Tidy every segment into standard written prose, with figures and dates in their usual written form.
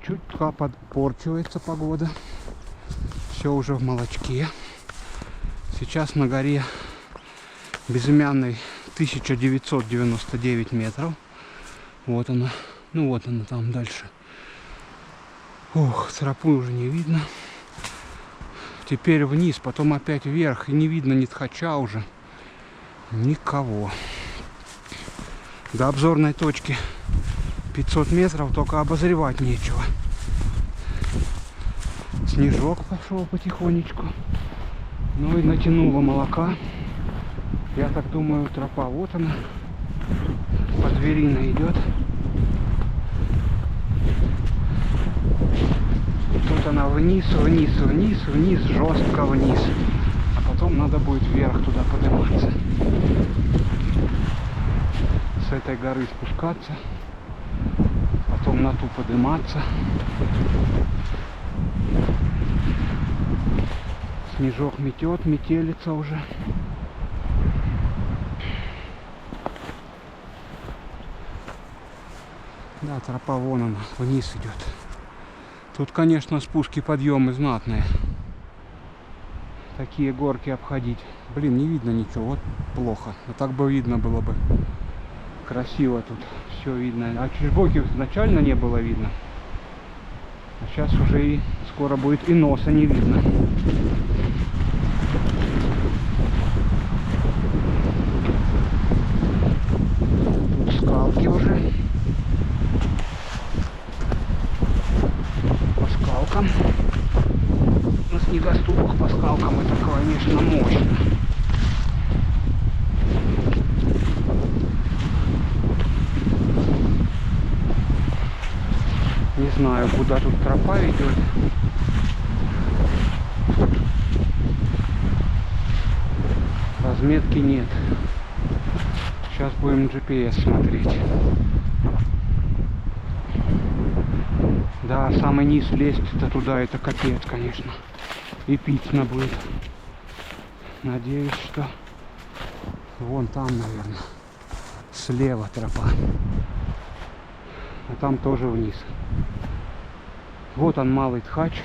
Чуть подпорчивается погода. Все уже в молочке. Сейчас на горе безымянной 1999 метров. Вот она. Ну вот она там дальше. Ох, тропы уже не видно. Теперь вниз, потом опять вверх. И не видно ни ткача уже. Никого. До обзорной точки 500 метров, только обозревать нечего. Снежок пошел потихонечку. Ну и натянуло молока. Я так думаю, тропа вот она. По звериной идет. Тут она вниз, вниз, вниз, вниз, жестко вниз. А потом надо будет вверх туда подниматься. С этой горы спускаться. Потом на ту подниматься. Снежок метет, метелица уже. Да, тропа вон она, вниз идет. Тут, конечно, спуски, подъемы знатные. Такие горки обходить. Блин, не видно ничего, вот плохо. А так бы видно было бы. Красиво тут все видно. А через боки изначально не было видно. А сейчас уже и скоро будет и носа не видно. Тут скалки уже. По скалкам. На снегоступах по скалкам это, конечно, мощно. Не знаю, куда тут тропа ведет. Разметки нет. Сейчас будем GPS смотреть. Да, самый низ лезть-то туда, это капец, конечно. Эпично будет. Надеюсь, что вон там, наверное, слева тропа. А там тоже вниз. Вот он, малый ткач.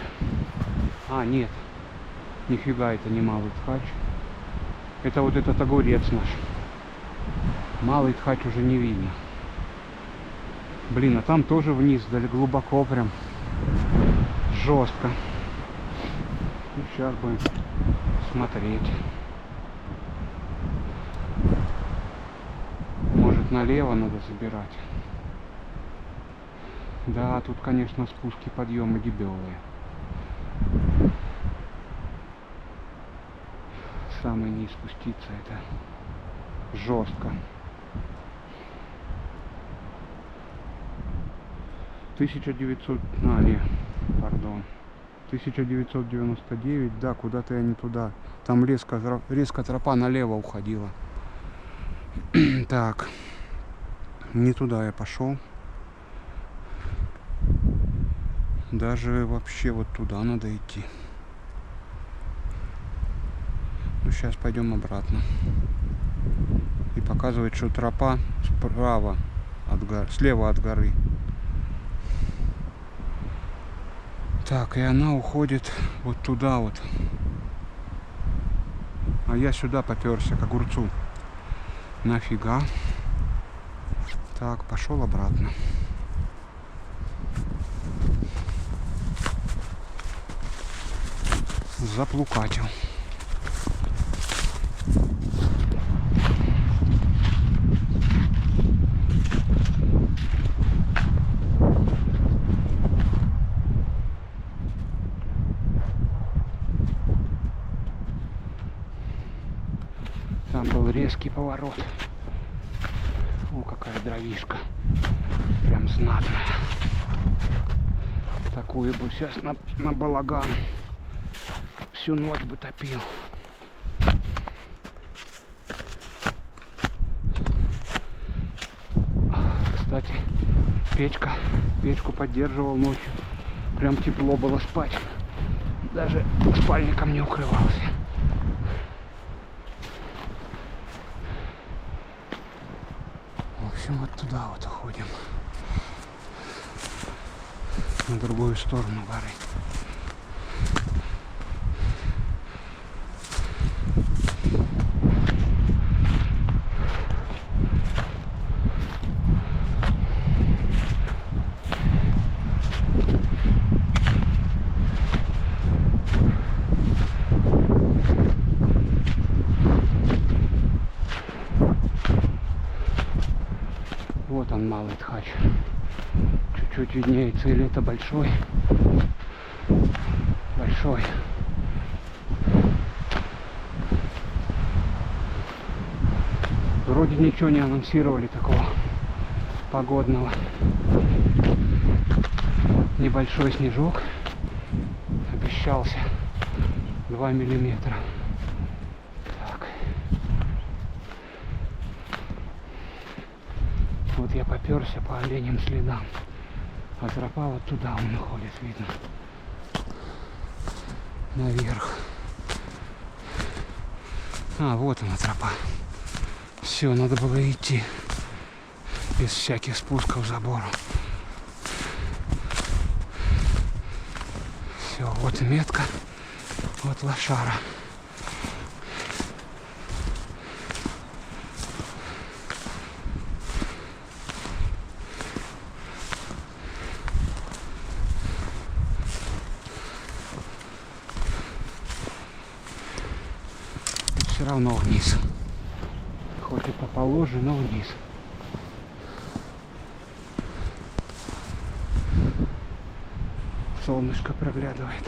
А, нет. Нифига, это не малый ткач. Это вот этот огурец наш. Малый ткач уже не видно. Блин, а там тоже вниз, дали глубоко прям. Жестко. Ну, сейчас будем смотреть. Может, налево надо забирать. Да, тут, конечно, спуски, подъемы дебелые. Самый низ спуститься, это жестко. 1999, да, куда-то я не туда. Там резко тропа налево уходила. Так, не туда я пошел. Даже вообще вот туда надо идти. Ну, сейчас пойдем обратно. И показывает, что тропа справа от горы, слева от горы. Так, и она уходит вот туда вот. А я сюда поперся к огурцу. Нафига. Так, пошел обратно. Заплукатил. Там был резкий поворот. О, какая дровишка. Прям знатная. Такую бы сейчас на балаган. Всю ночь бы топил. Кстати, печку поддерживал ночью. Прям тепло было спать. Даже спальником не укрывался. В общем, вот туда вот уходим. на другую сторону горы. Вот он, Малый Тхач. Чуть-чуть виднеется, или это большой? Большой. Вроде ничего не анонсировали такого погодного. Небольшой снежок обещался 2 миллиметра. Так. Вот я поперся по оленям следам. А тропа вот туда он уходит, видно. Наверх. А, вот она тропа. Все, надо было идти. Без всяких спусков забора. Все, вот метка. Вот лошара. Все равно вниз. Хоть и поположе, но вниз. Солнышко проглядывает.